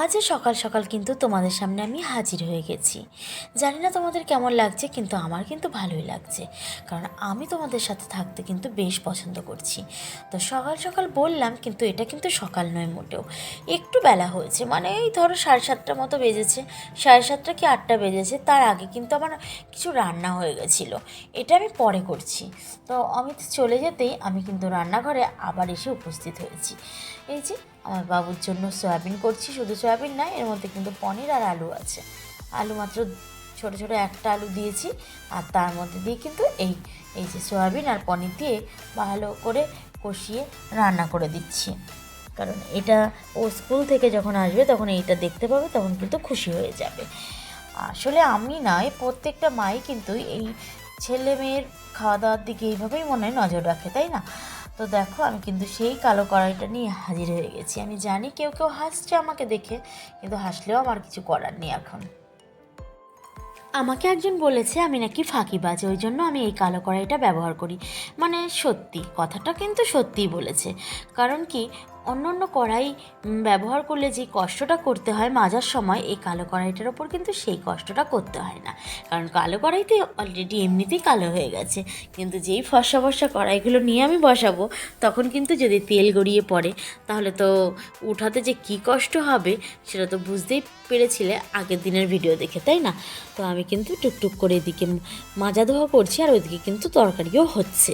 আজ সকাল সকাল কিন্তু তোমাদের সামনে আমি হাজির হয়ে গেছি। জানি না তোমাদের কেমন লাগছে, কিন্তু আমার কিন্তু ভালোই লাগছে, কারণ আমি তোমাদের সাথে থাকতে কিন্তু বেশ পছন্দ করছি। তো সকাল সকাল বললাম, কিন্তু এটা কিন্তু সকাল নয় মোটেও, একটু বেলা হয়েছে, মানে এই ধরো 7:30টার মতো বেজেছে, 7:30 কি 8টা বেজেছে। তার আগে কিন্তু আমার কিছু রান্না হয়ে গেছিলো, এটা আমি পরে করছি। তো অমিত চলে যেতেই আমি কিন্তু রান্নাঘরে আবার এসে উপস্থিত হয়েছি। এই যে আমার বাবুর জন্য সয়াবিন করছি, শুধু সয়াবিন নয়, এর মধ্যে কিন্তু পনির আর আলু আছে। আলু মাত্র ছোটো ছোটো একটা আলু দিয়েছি, আর তার মধ্যে দিয়ে কিন্তু এই এই যে সয়াবিন আর পনির দিয়ে ভালো করে কষিয়ে রান্না করে দিচ্ছি। কারণ এটা ও স্কুল থেকে যখন আসবে তখন এইটা দেখতে পাবে, তখন কিন্তু খুশি হয়ে যাবে। আসলে আমি নয়, প্রত্যেকটা মাই কিন্তু এই ছেলে মেয়ের খাওয়া দাওয়ার দিকে এইভাবেই মনে হয় নজর রাখে, তাই না? তো দেখো, আমি কিন্তু সেই কালো কড়াইটা নিয়ে হাজির হয়ে গেছি। আমি জানি কেউ কেউ হাসছে আমাকে দেখে, কিন্তু হাসলেও আমার কিছু করার নেই এখন। আমাকে একজন বলেছে আমি নাকি ফাঁকিবাজ, ওই জন্য আমি এই কালো কড়াইটা ব্যবহার করি। মানে সত্যি কথাটা কিন্তু সত্যিই বলেছে। কারণ কি, অন্য অন্য কড়াই ব্যবহার করলে যে কষ্টটা করতে হয় মাজার সময়, এই কালো কড়াইটার ওপর কিন্তু সেই কষ্টটা করতে হয় না। কারণ কালো কড়াইতে অলরেডি এমনিতেই কালো হয়ে গেছে, কিন্তু যেই ফর্সা ফর্সা কড়াইগুলো নিয়ে আমি বসাবো, তখন কিন্তু যদি তেল গড়িয়ে পড়ে, তাহলে তো উঠাতে যে কী কষ্ট হবে সেটা তো বুঝতেই পেরেছিলে আগের দিনের ভিডিও দেখে, তাই না? তো আমি কিন্তু টুকটুক করে এদিকে মাজা ধোয়া করছি, আর ওইদিকে কিন্তু তরকারিও হচ্ছে।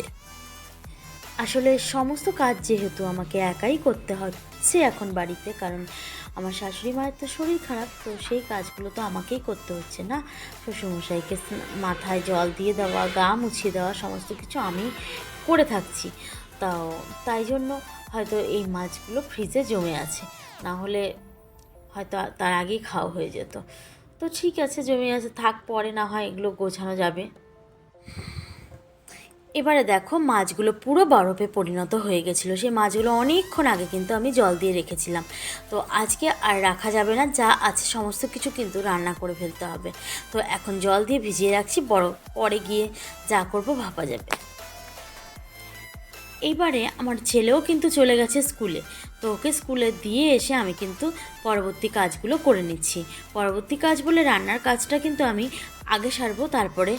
আসলে সমস্ত কাজ যেহেতু আমাকে একাই করতে হচ্ছে এখন বাড়িতে, কারণ আমার শাশুড়ি মায়ের তো শরীর খারাপ, তো সেই কাজগুলো তো আমাকেই করতে হচ্ছে না। শ্বশুরমশাইকে মাথায় জল দিয়ে দেওয়া, গা মুছিয়ে দেওয়া, সমস্ত কিছু আমি করে থাকছি। তাই জন্য হয়তো এই মাছগুলো ফ্রিজে জমে আছে, না হলে হয়তো তার আগেই খাওয়া হয়ে যেত। তো ঠিক আছে, জমে আছে থাক, পরে না হয় এগুলো গোছানো যাবে। এবারে দেখো, মাছগুলো পুরো বরফে পরিণত হয়ে গেছিলো। সেই মাছগুলো অনেকক্ষণ আগে কিন্তু আমি জল দিয়ে রেখেছিলাম। তো আজকে আর রাখা যাবে না, যা আছে সমস্ত কিছু কিন্তু রান্না করে ফেলতে হবে। তো এখন জল দিয়ে ভিজিয়ে রাখছি, পরে গিয়ে যা করব ভাবা যাবে। এইবারে আমার ছেলেও কিন্তু চলে গেছে স্কুলে, তো ওকে স্কুলে দিয়ে এসে আমি কিন্তু পরবর্তী কাজগুলো করে নিচ্ছি। পরবর্তী কাজ বলে রান্নার কাজটা কিন্তু আমি আগে সারবো, তারপরে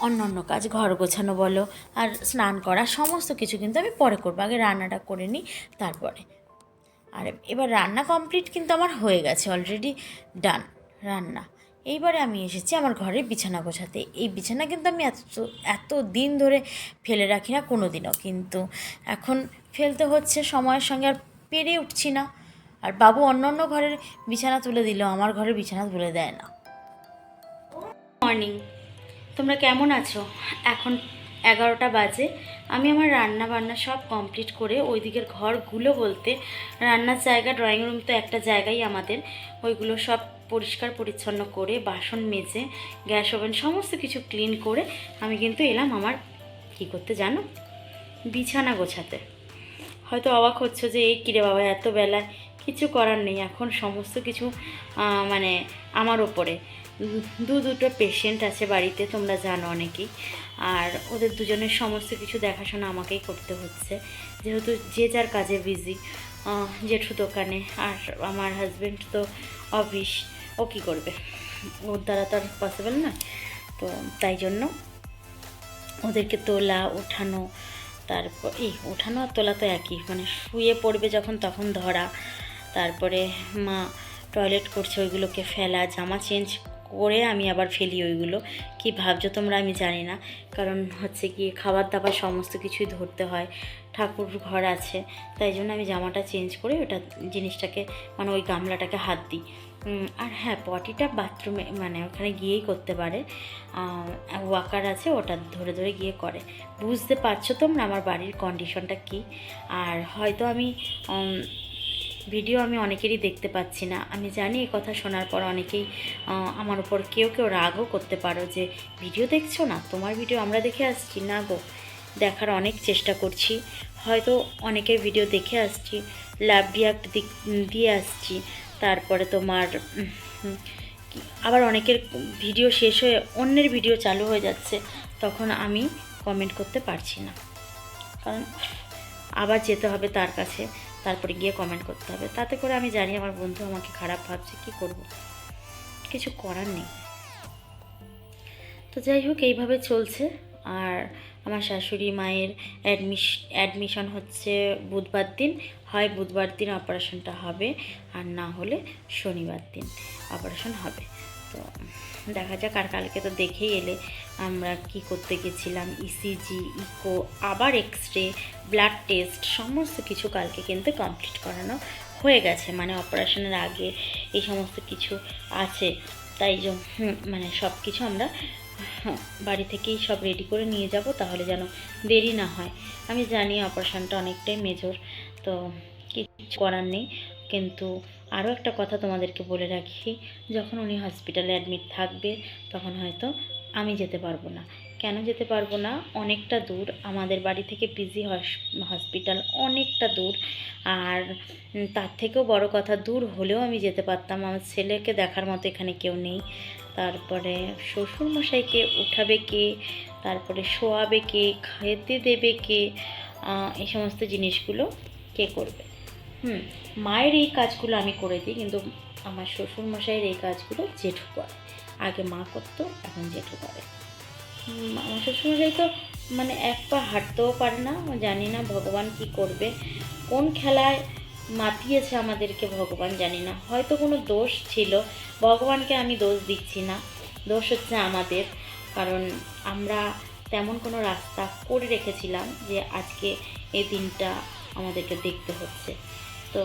অন্য কাজ, ঘর গোছানো বলো আর স্নান করা, সমস্ত কিছু কিন্তু আমি পরে করবো। আগে রান্নাটা করে নিই, তারপরে। আর এবার রান্না কমপ্লিট কিন্তু আমার হয়ে গেছে, অলরেডি ডান রান্না। এইবারে আমি এসেছি আমার ঘরের বিছানা গোছাতে। এই বিছানা কিন্তু আমি এত দিন ধরে ফেলে রাখি না কোনো দিনও, কিন্তু এখন ফেলতে হচ্ছে, সময়ের সঙ্গে আর পেরে উঠছি না। আর বাবু অন্য ঘরের বিছানা তুলে দিল, আমার ঘরের বিছানা তুলে দেয় না। মর্নিং, তোমরা কেমন আছো? এখন 11টা বাজে। আমি আমার রান্না বান্না সব কমপ্লিট করে ওই দিকের ঘরগুলো বলতে রান্নার জায়গা, ড্রয়িং রুম তো একটা জায়গাই আমাদের, ওইগুলো সব পরিষ্কার পরিচ্ছন্ন করে, বাসন মেজে, গ্যাস ওভেন সমস্ত কিছু ক্লিন করে আমি কিন্তু এলাম আমার কী করতে জানো, বিছানা গোছাতে। হয়তো অবাক হচ্ছে যে এই কিরে বাবা এত বেলায়, কিছু করার নেই, এখন সমস্ত কিছু মানে আমার ওপরে। দুটো পেশেন্ট আছে বাড়িতে, তোমরা জানো অনেকেই, আর ওদের দুজনের সমস্ত কিছু দেখাশোনা আমাকেই করতে হচ্ছে, যেহেতু যে যার কাজে বিজি। জেঠু দোকানে, আর আমার হাজব্যান্ড তো অফিস, ও কী করবে, ওর দ্বারা তো আর পসিবল নয়। তো তাই জন্য ওদেরকে তোলা ওঠানো, তারপর ওঠানো আর তোলা তো একই, মানে শুয়ে পড়বে যখন তখন ধরা, তারপরে মা টয়লেট করছে ওইগুলোকে ফেলা, জামা চেঞ্জ করে আমি আবার ফেলি ওইগুলো। কি ভাবছো তোমরা আমি জানি না, কারণ হচ্ছে কি খাবার দাবার সমস্ত কিছুই ধরতে হয়, ঠাকুর ঘর আছে, তাই জন্য আমি জামাটা চেঞ্জ করে ওটা জিনিসটাকে, মানে ওই গামলাটাকে হাত দিই। আর হ্যাঁ, পটিটা বাথরুমে, মানে ওখানে গিয়েই করতে পারে, ওয়াকার আছে, ওটা ধরে ধরে গিয়ে করে। বুঝতে পারছো তোমরা আমার বাড়ির কন্ডিশনটা কি। আর হয়তো আমি ভিডিও আমি অনেকেরই দেখতে পাচ্ছি না, আমি জানি এই কথা শোনার পর অনেকেই আমার উপর কেউ রাগও করতে পারো যে ভিডিও দেখছো না, তোমার ভিডিও আমরা দেখে আসছি না গো, দেখার অনেক চেষ্টা করছি, হয়তো অনেকের ভিডিও দেখে আসছি, লাভ রিয়াক্ট দিয়ে আসছি, তারপরে তোমার আবার অনেকের ভিডিও শেষ হয়ে অন্যের ভিডিও চালু হয়ে যাচ্ছে, তখন আমি কমেন্ট করতে পারছি না, কারণ আবার যেতে হবে তার কাছে, তারপরে গিয়ে কমেন্ট করতে হবে। তাতে করে আমি জানি আমার বন্ধু আমাকে খারাপ ভাবছে, কী করব, কিছু করার নেই। তো যাই হোক, এইভাবে চলছে। আর আমার শাশুড়ি মায়ের অ্যাডমিশন হচ্ছে বুধবার দিন, হয় বুধবার দিন অপারেশনটা হবে, আর না হলে শনিবার দিন অপারেশন হবে। তো দেখা যাক। আর কালকে তো দেখেই এলে আমরা কি করতে গেছিলাম, ইসিজি, ইকো, আবার এক্সরে, ব্লাড টেস্ট, সমস্ত কিছু কালকে কিন্তু কমপ্লিট করানো হয়ে গেছে। মানে অপারেশনের আগে এই সমস্ত কিছু আছে, তাই মানে সব কিছু আমরা বাড়ি থেকেই সব রেডি করে নিয়ে যাব, তাহলে যেন দেরি না হয়। আমি জানি অপারেশনটা অনেকটাই মেজর, তো কিছু করার নেই। কিন্তু আরও একটা কথা তোমাদেরকে বলে রাখি, যখন উনি হসপিটালে অ্যাডমিট থাকবে তখন হয়তো আমি যেতে পারবো না। কেন যেতে পারবো না? অনেকটা দূর আমাদের বাড়ি থেকে পিজি হসপিটাল, অনেকটা দূর। আর তার থেকেও বড় কথা, দূর হলেও আমি যেতে পারতাম, আমার ছেলেকে দেখার মতো এখানে কেউ নেই। তারপরে শ্বশুরমশাইকে উঠাবে কে, তারপরে শোয়াবে কে, খেতে দেবে কে, এই সমস্ত জিনিসগুলো কে করবে? মায়ের এই কাজগুলো আমি করে দিই, কিন্তু আমার শ্বশুরমশাইয়ের এই কাজগুলো জেঠু করে। আগে মা করতো, এখন জেঠু করে। আমার শ্বশুরমশাই তো মানে এক পা হাঁটতেও পারে না। জানি না ভগবান কি করবে, কোন খেলায় মাতিয়েছে আমাদেরকে ভগবান জানি না। হয়তো কোনো দোষ ছিল, ভগবানকে আমি দোষ দিচ্ছি না, দোষ হচ্ছে আমাদের। কারণ আমরা তেমন কোনো রাস্তা করে রেখেছিলাম যে আজকে এই দিনটা আমাদেরকে দেখতে হচ্ছে। তো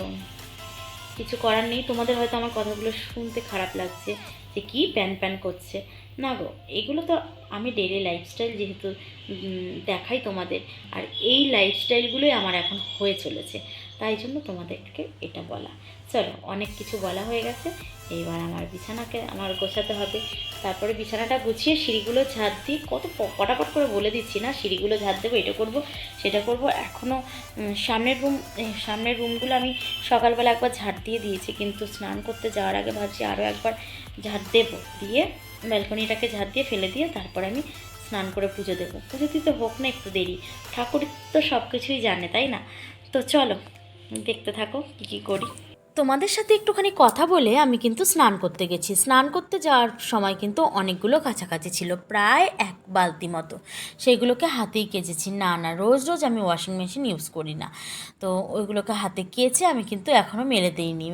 কিছু করার নেই। তোমাদের হয়তো আমার কথাগুলো শুনতে খারাপ লাগছে যে কি প্যান প্যান করছে। না গো, এগুলো তো আমি ডেইলি লাইফস্টাইল যেহেতু দেখাই তোমাদের, আর এই লাইফস্টাইলগুলোই আমার এখন হয়ে চলেছে, তাই জন্য তোমাদেরকে এটা বলা। চলো, অনেক কিছু বলা হয়ে গেছে, এইবার আমার বিছানাকে আমার গোছাতে হবে। তারপরে বিছানাটা গুছিয়ে সিঁড়িগুলো ঝাড় দিই। কত পটাপট করে বলে দিচ্ছি না, সিঁড়িগুলো ঝাড় দেবো, এটা করব সেটা করব। এখনও সামনের রুমগুলো আমি সকালবেলা একবার ঝাড় দিয়ে দিয়েছি, কিন্তু স্নান করতে যাওয়ার আগে ভাবছি আরও একবার ঝাড় দেবো, দিয়ে ব্যালকনিটাকে ঝাড় দিয়ে ফেলে দিয়ে তারপরে আমি স্নান করে পুজো দেবো। পুজো দিতে হোক না একটু দেরি, ঠাকুর তো সব কিছুই জানে, তাই না? তো চলো দেখতে থাকো কী কী করি। তোমাদের সাথে একটুখানি কথা বলে আমি কিন্তু স্নান করতে গেছি। স্নান করতে যাওয়ার সময় কিন্তু অনেকগুলো কাছাকাছি ছিল, প্রায় 1 বালতি মতো। সেইগুলোকে হাতেই কেচেছি। না না, রোজ রোজ আমি ওয়াশিং মেশিন ইউজ করি না, তো ওইগুলোকে হাতে কেচে আমি কিন্তু এখনও মেলে দিইনি।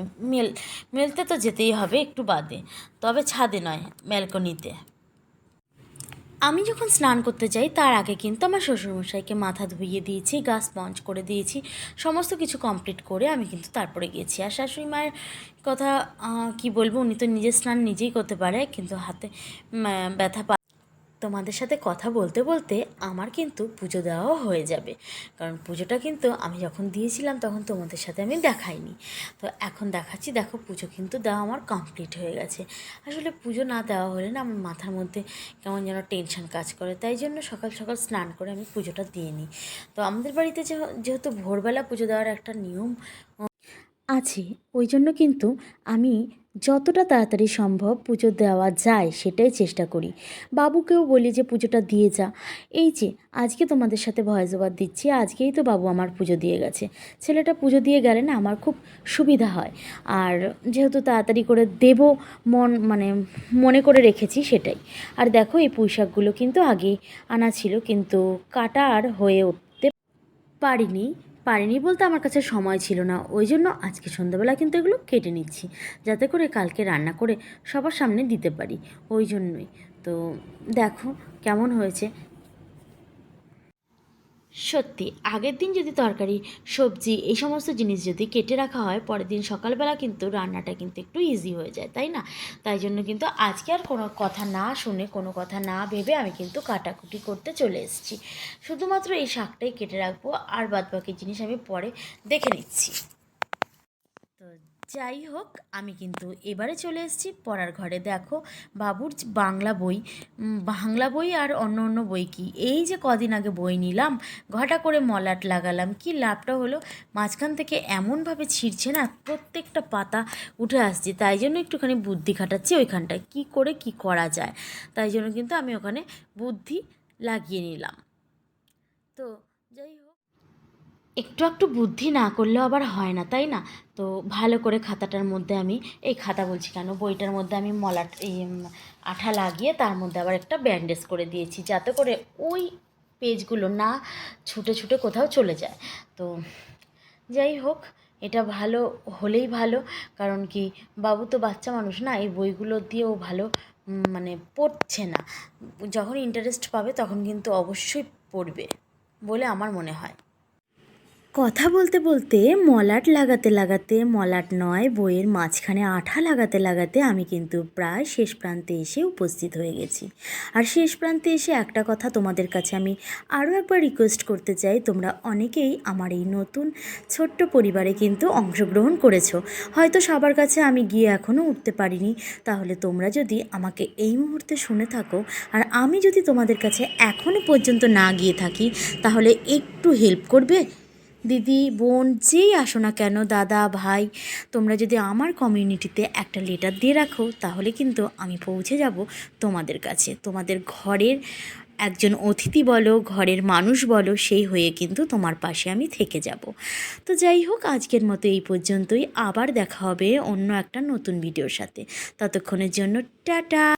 মেলতে তো যেতেই হবে একটু বাদে, তবে ছাদে নয়, ব্যালকনিতে। আমি যখন স্নান করতে যাই তার আগে কিন্তু আমার শ্বশুরমশাইকে মাথা ধুইয়ে দিয়েছি, গা স্পঞ্জ করে দিয়েছি, সমস্ত কিছু কমপ্লিট করে আমি কিন্তু তারপরে গিয়েছি। আর শাশুড়ি মায়ের কথা কি বলবো, উনি তো নিজের স্নান নিজেই করতে পারে, কিন্তু হাতে ব্যথা। তোমাদের সাথে কথা বলতে বলতে আমার কিন্তু পুজো দেওয়াও হয়ে যাবে, কারণ পুজোটা কিন্তু আমি যখন দিয়েছিলাম তখন তোমাদের সাথে আমি দেখাইনি। তো এখন দেখাচ্ছি। দেখো, পুজো কিন্তু দেওয়া আমার কমপ্লিট হয়ে গেছে। আসলে পুজো না দেওয়া হলে না আমার মাথার মধ্যে কেমন যেন টেনশন কাজ করে, তাই জন্য সকাল সকাল স্নান করে আমি পুজোটা দিয়ে নিই। তো আমাদের বাড়িতে যেহেতু ভোরবেলা পুজো দেওয়ার একটা নিয়ম আছে, ওই জন্য কিন্তু আমি যতটা তাড়াতাড়ি সম্ভব পুজো দেওয়া যায় সেটাই চেষ্টা করি। বাবুকেও বলি যে পুজোটা দিয়ে যা। এই যে আজকে তোমাদের সাথে ভয়েস ওভার দিচ্ছি, আজকেই তো বাবু আমার পুজো দিয়ে গেছে। ছেলেটা পুজো দিয়ে গেলে না আমার খুব সুবিধা হয়, আর যেহেতু তাড়াতাড়ি করে দেব মনে করে রেখেছি সেটাই। আর দেখো, এই পুঁইশাকগুলো কিন্তু আগেই আনা ছিল, কিন্তু কাটা আর হয়ে উঠতে পারিনি বলতে আমার কাছে সময় ছিল না, ওই জন্য আজকে সন্ধ্যাবেলা কিন্তু এগুলো কেটে নিচ্ছি, যাতে করে কালকে রান্না করে সবার সামনে দিতে পারি, ওই জন্যই। তো দেখো কেমন হয়েছে। সত্যি, আগের দিন যদি তরকারি, সবজি, এই সমস্ত জিনিস যদি কেটে রাখা হয়, পরের দিন সকালবেলা কিন্তু রান্নাটা কিন্তু একটু ইজি হয়ে যায়, তাই না? তাই জন্য কিন্তু আজকে আর কোনো কথা না শুনে, কোনো কথা না ভেবে আমি কিন্তু কাটাকুটি করতে চলে এসেছি। শুধুমাত্র এই শাকটাই কেটে রাখবো, আর বাদবাকি জিনিস আমি পরে দেখে নিচ্ছি। তো যাই হোক, আমি কিন্তু এবারে চলে এসেছি পড়ার ঘরে। দেখো, বাবুর বাংলা বই আর অন্য অন্য বই, কি এই যে কদিন আগে বই নিলাম, ঘটা করে মলাট লাগালাম, কি লাভটা হলো? মাঝখান থেকে এমনভাবে ছিঁড়ছে না, প্রত্যেকটা পাতা উঠে আসছে। তাই জন্য একটুখানি বুদ্ধি খাটাচ্ছি ওইখানটায়, কি করে কি করা যায়। তাই জন্য কিন্তু আমি ওখানে বুদ্ধি লাগিয়ে নিলাম। তো যাই হোক, একটু একটু বুদ্ধি না করলেও আবার হয় না, তাই না? তো ভালো করে খাতাটার মধ্যে আমি, এই খাতা বলছি কেন, বইটার মধ্যে আমি আঠা লাগিয়ে তার মধ্যে আবার একটা ব্যান্ডেজ করে দিয়েছি, যাতে করে ওই পেজগুলো না ছুটে ছুটে কোথাও চলে যায়। তো যাই হোক, এটা ভালো হলেই ভালো, কারণ কি, বাবু তো বাচ্চা মানুষ না, এই বইগুলো দিয়েও ভালো মানে পড়ছে না। যখন ইন্টারেস্ট পাবে তখন কিন্তু অবশ্যই পড়বে বলে আমার মনে হয়। কথা বলতে বলতে মলাট লাগাতে লাগাতে, মলাট নয়, বইয়ের মাঝখানে আঠা লাগাতে লাগাতে আমি কিন্তু প্রায় শেষ প্রান্তে এসে উপস্থিত হয়ে গেছি। আর শেষ প্রান্তে এসে একটা কথা তোমাদের কাছে আমি আরও একবার রিকোয়েস্ট করতে চাই, তোমরা অনেকেই আমার এই নতুন ছোট্ট পরিবারে কিন্তু অংশগ্রহণ করেছো। হয়তো সবার কাছে আমি গিয়ে এখনও উঠতে পারিনি, তাহলে তোমরা যদি আমাকে এই মুহূর্তে শুনে থাকো আর আমি যদি তোমাদের কাছে এখনও পর্যন্ত না গিয়ে থাকি, তাহলে একটু হেল্প করবে। দিদি, বোন, যেই আসো না কেন, দাদা, ভাই, তোমরা যদি আমার কমিউনিটিতে একটা লেটার দিয়ে রাখো, তাহলে কিন্তু আমি পৌঁছে যাব তোমাদের কাছে। তোমাদের ঘরের একজন অতিথি বলো, ঘরের মানুষ বলো, সেই হয়ে কিন্তু তোমার পাশে আমি থেকে যাব। তো যাই হোক, আজকের মতো এই পর্যন্তই। আবার দেখা হবে অন্য একটা নতুন ভিডিওর সাথে। ততক্ষণের জন্য টাটা।